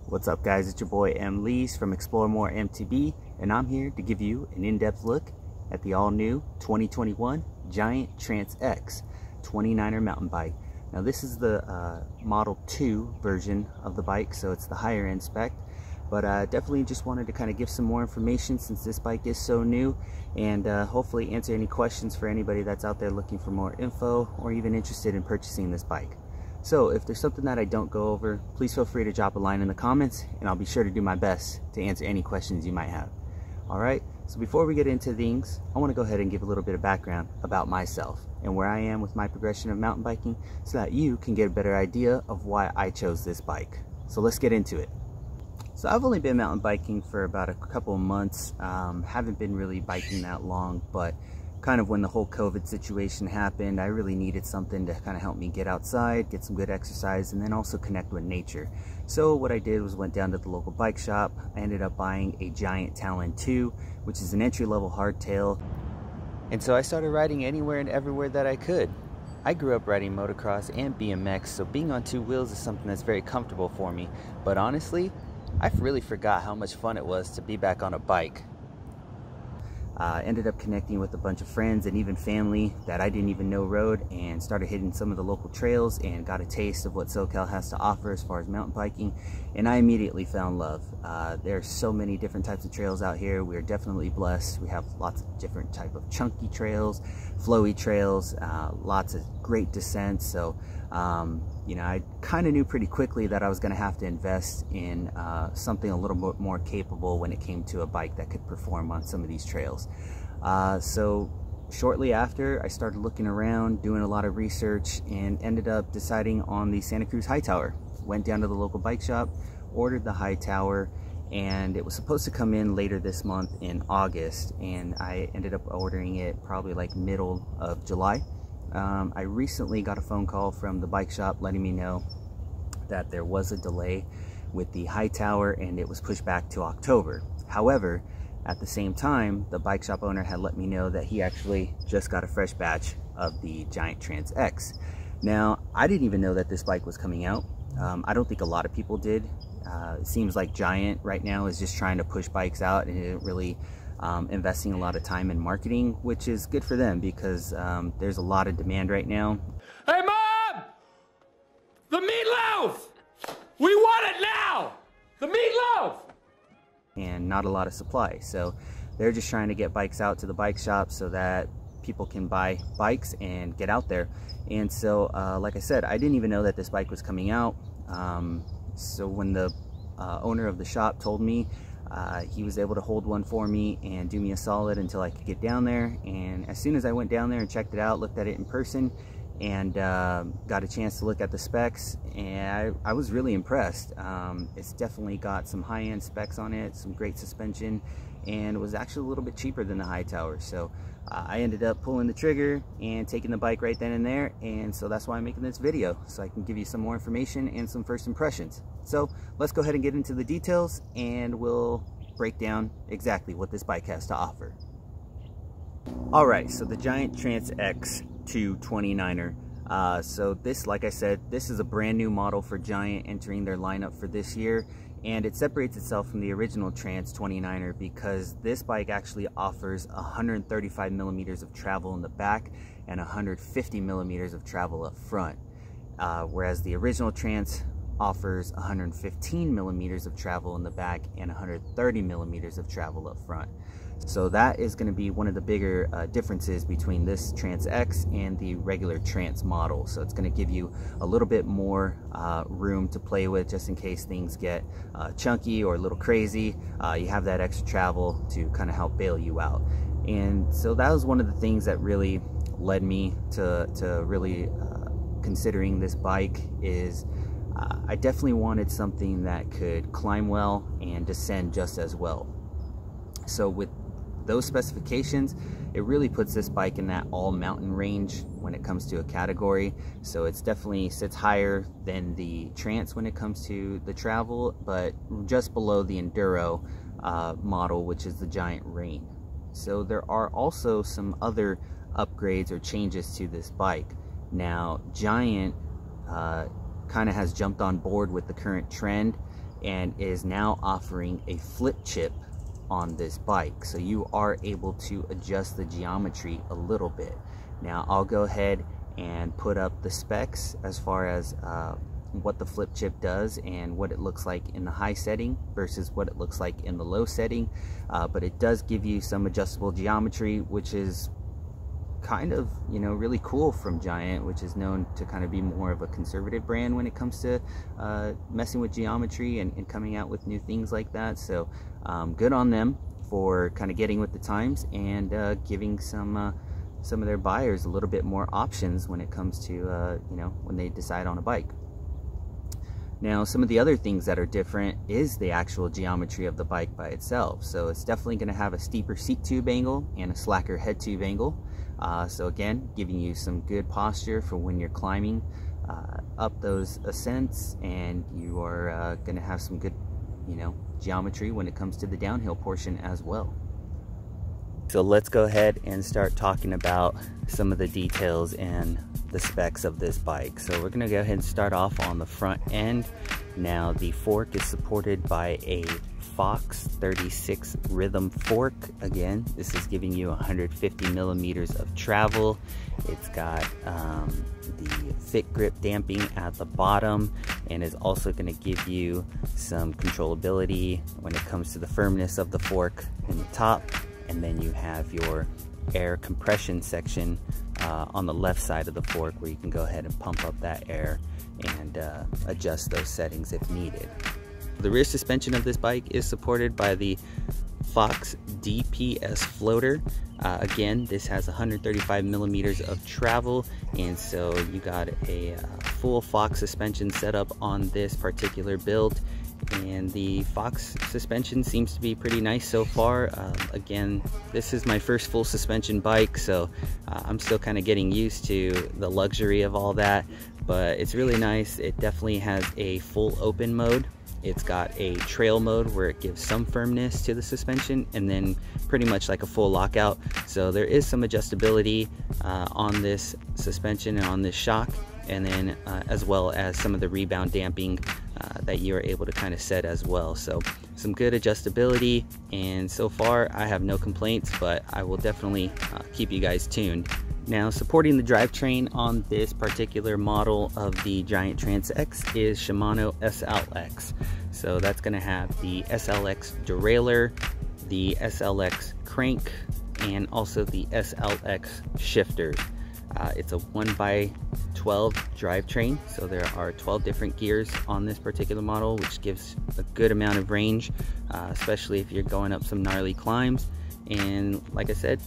What's up guys, it's your boy M-Leeze from Explore More MTB, and I'm here to give you an in-depth look at the all-new 2021 Giant Trance X 29er mountain bike. Now this is the Model 2 version of the bike, so it's the higher end spec, but definitely just wanted to kind of give some more information since this bike is so new, and hopefully answer any questions for anybody that's out there looking for more info or even interested in purchasing this bike. So if there's something that I don't go over, please feel free to drop a line in the comments and I'll be sure to do my best to answer any questions you might have. Alright, so before we get into things, I want to go ahead and give a little bit of background about myself and where I am with my progression of mountain biking so that you can get a better idea of why I chose this bike. So let's get into it. So I've only been mountain biking for about a couple of months, haven't been really biking that long, but kind of when the whole COVID situation happened, I really needed something to kind of help me get outside, get some good exercise, and then also connect with nature. So what I did was went down to the local bike shop. I ended up buying a Giant Talon 2, which is an entry-level hardtail. And so I started riding anywhere and everywhere that I could. I grew up riding motocross and BMX, so being on two wheels is something that's very comfortable for me. But honestly, I really forgot how much fun it was to be back on a bike. Ended up connecting with a bunch of friends and even family that I didn't even know rode, and started hitting some of the local trails and got a taste of what SoCal has to offer as far as mountain biking, and I immediately found love. There are so many different types of trails out here. We are definitely blessed. We have lots of different type of chunky trails, flowy trails, lots of great descents. So you know, I kind of knew pretty quickly that I was going to have to invest in something a little bit more capable when it came to a bike that could perform on some of these trails. So shortly after, I started looking around, doing a lot of research, and ended up deciding on the Santa Cruz Hightower. Went down to the local bike shop, ordered the Hightower, and it was supposed to come in later this month in August, and I ended up ordering it probably like middle of July. I recently got a phone call from the bike shop letting me know that there was a delay with the Hightower and it was pushed back to October. However, at the same time, the bike shop owner had let me know that he actually just got a fresh batch of the Giant Trance X. Now, I didn't even know that this bike was coming out. I don't think a lot of people did. It seems like Giant right now is just trying to push bikes out and it really investing a lot of time in marketing, which is good for them because there's a lot of demand right now. Hey Mom! The meatloaf! We want it now! The meatloaf! And not a lot of supply, so they're just trying to get bikes out to the bike shop so that people can buy bikes and get out there. And so like I said, I didn't even know that this bike was coming out. So when the owner of the shop told me, he was able to hold one for me and do me a solid until I could get down there. And as soon as I went down there and checked it out, looked at it in person, and got a chance to look at the specs, and I was really impressed. It's definitely got some high-end specs on it, some great suspension, and it was actually a little bit cheaper than the Hightower. So I ended up pulling the trigger and taking the bike right then and there, and so that's why I'm making this video, so I can give you some more information and some first impressions. So let's go ahead and get into the details and we'll break down exactly what this bike has to offer. Alright, so the Giant Trance X 229er. So this, like I said, this is a brand new model for Giant entering their lineup for this year, and it separates itself from the original Trance 29er because this bike actually offers 135 millimeters of travel in the back and 150 millimeters of travel up front, whereas the original Trance offers 115 millimeters of travel in the back and 130 millimeters of travel up front. So that is going to be one of the bigger differences between this Trance X and the regular Trance model. So it's going to give you a little bit more room to play with just in case things get chunky or a little crazy. You have that extra travel to kind of help bail you out. And so that was one of the things that really led me to really considering this bike. Is I definitely wanted something that could climb well and descend just as well. So with those specifications, it really puts this bike in that all mountain range when it comes to a category. So it's definitely sits higher than the Trance when it comes to the travel, but just below the Enduro model, which is the Giant Rain. So there are also some other upgrades or changes to this bike. Now, Giant kind of has jumped on board with the current trend and is now offering a flip chip on this bike, so you are able to adjust the geometry a little bit. Now I'll go ahead and put up the specs as far as what the flip chip does and what it looks like in the high setting versus what it looks like in the low setting, but it does give you some adjustable geometry, which is kind of, you know, really cool from Giant, which is known to kind of be more of a conservative brand when it comes to messing with geometry and coming out with new things like that. So good on them for kind of getting with the times and giving some of their buyers a little bit more options when it comes to you know, when they decide on a bike. Now, some of the other things that are different is the actual geometry of the bike by itself. So it's definitely going to have a steeper seat tube angle and a slacker head tube angle. So again, giving you some good posture for when you're climbing up those ascents, and you are going to have some good, you know, geometry when it comes to the downhill portion as well. So let's go ahead and start talking about some of the details and the specs of this bike. So we're going to go ahead and start off on the front end. Now the fork is supported by a Fox 36 rhythm fork. Again, this is giving you 150 millimeters of travel. It's got the thick grip damping at the bottom, and is also going to give you some controllability when it comes to the firmness of the fork in the top. And then you have your air compression section on the left side of the fork, where you can go ahead and pump up that air and adjust those settings if needed. The rear suspension of this bike is supported by the Fox DPS floater. Again, this has 135 millimeters of travel, and so you got a full Fox suspension setup on this particular build. And the Fox suspension seems to be pretty nice so far. Again, this is my first full suspension bike, so I'm still kind of getting used to the luxury of all that, but it's really nice. It definitely has a full open mode. It's got a trail mode where it gives some firmness to the suspension, and then pretty much like a full lockout. So there is some adjustability on this suspension and on this shock, and then as well as some of the rebound damping that you are able to kind of set as well. So some good adjustability, and so far I have no complaints, but I will definitely keep you guys tuned. Now, supporting the drivetrain on this particular model of the Giant Trance X is Shimano SLX. So that's going to have the SLX derailleur, the SLX crank, and also the SLX shifters. It's a 1x12 drivetrain, so there are 12 different gears on this particular model, which gives a good amount of range, especially if you're going up some gnarly climbs. And like I said,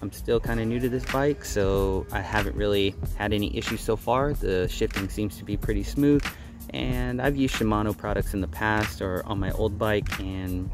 I'm still kind of new to this bike, so I haven't really had any issues so far. The shifting seems to be pretty smooth, and I've used Shimano products in the past or on my old bike, and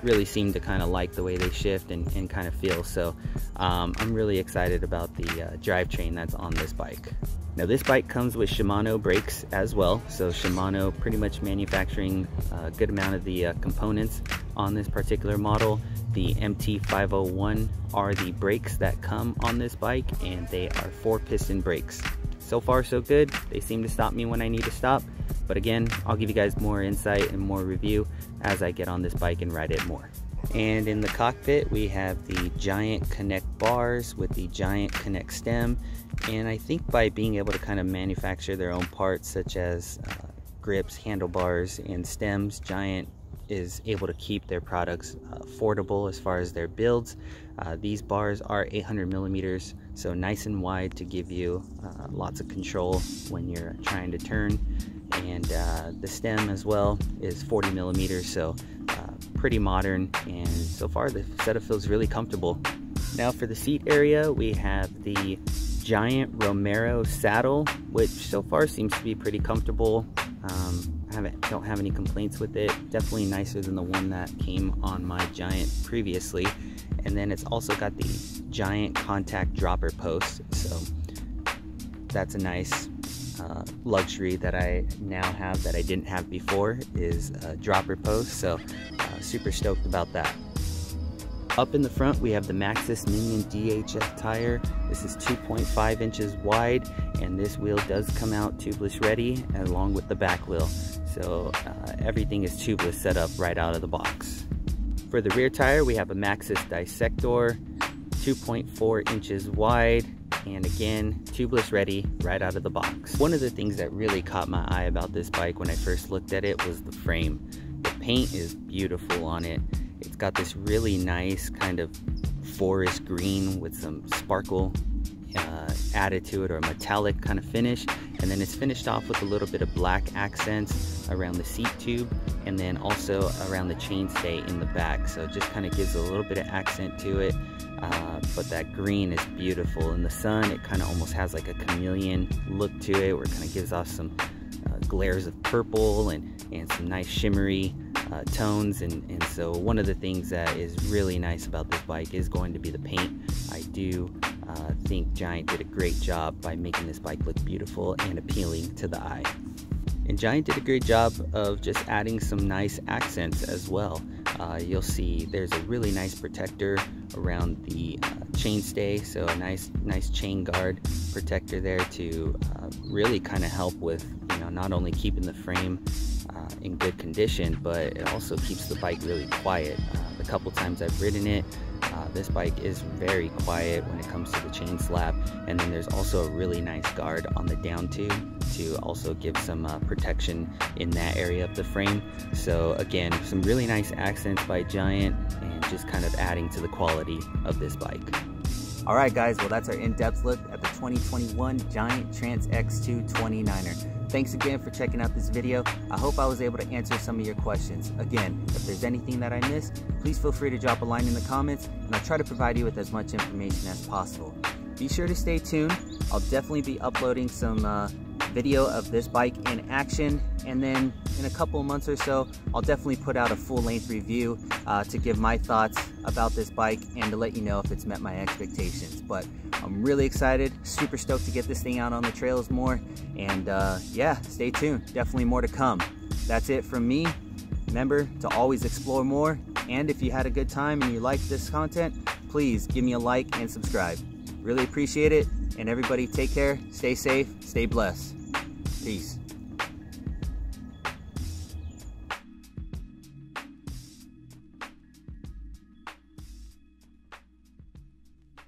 really seem to kind of like the way they shift and kind of feel. So I'm really excited about the drivetrain that's on this bike. Now, this bike comes with Shimano brakes as well, so Shimano pretty much manufacturing a good amount of the components on this particular model. The MT501 are the brakes that come on this bike, and they are 4-piston brakes. So far so good. They seem to stop me when I need to stop, but again, I'll give you guys more insight and more review as I get on this bike and ride it more. And in the cockpit, we have the Giant Connect bars with the Giant Connect stem, and I think by being able to kind of manufacture their own parts such as grips, handlebars, and stems, Giant is able to keep their products affordable as far as their builds. These bars are 800 millimeters, so nice and wide to give you lots of control when you're trying to turn. And the stem as well is 40 millimeters, so pretty modern, and so far the setup feels really comfortable. Now for the seat area, we have the Giant Romero saddle, which so far seems to be pretty comfortable. Don't have any complaints with it. Definitely nicer than the one that came on my Giant previously. And then it's also got the Giant contact dropper post, so that's a nice luxury that I now have that I didn't have before, is a dropper post, so super stoked about that. Up in the front, we have the Maxxis Minion DHF tire. This is 2.5 inches wide, and this wheel does come out tubeless ready along with the back wheel. So everything is tubeless set up right out of the box. For the rear tire, we have a Maxxis Dissector, 2.4 inches wide, and again, tubeless ready right out of the box. One of the things that really caught my eye about this bike when I first looked at it was the frame. The paint is beautiful on it. It's got this really nice kind of forest green with some sparkle added to it, or a metallic kind of finish, and then it's finished off with a little bit of black accents around the seat tube and then also around the chainstay in the back. So it just kind of gives a little bit of accent to it, but that green is beautiful. In the sun, it kind of almost has like a chameleon look to it, where it kind of gives off some glares of purple and some nice shimmery tones, and so one of the things that is really nice about this bike is going to be the paint. I do think Giant did a great job by making this bike look beautiful and appealing to the eye. And Giant did a great job of just adding some nice accents as well. You'll see there's a really nice protector around the chainstay, so a nice chain guard protector there to really kind of help with, you know, not only keeping the frame in good condition, but it also keeps the bike really quiet. The couple times I've ridden it, this bike is very quiet when it comes to the chain slap, and then there's also a really nice guard on the down tube to also give some protection in that area of the frame. So again, some really nice accents by Giant, and just kind of adding to the quality of this bike. All right, guys, well, that's our in-depth look at the 2021 Giant Trance X 29er. Thanks again for checking out this video. I hope I was able to answer some of your questions. Again, if there's anything that I missed, please feel free to drop a line in the comments, and I'll try to provide you with as much information as possible. Be sure to stay tuned. I'll definitely be uploading some video of this bike in action, and then in a couple of months or so, I'll definitely put out a full-length review to give my thoughts about this bike and to let you know if it's met my expectations. But I'm really excited, super stoked to get this thing out on the trails more, and yeah, stay tuned, definitely more to come. That's it from me. Remember to always explore more, and if you had a good time and you liked this content, please give me a like and subscribe. Really appreciate it, and everybody take care, stay safe, stay blessed. Peace.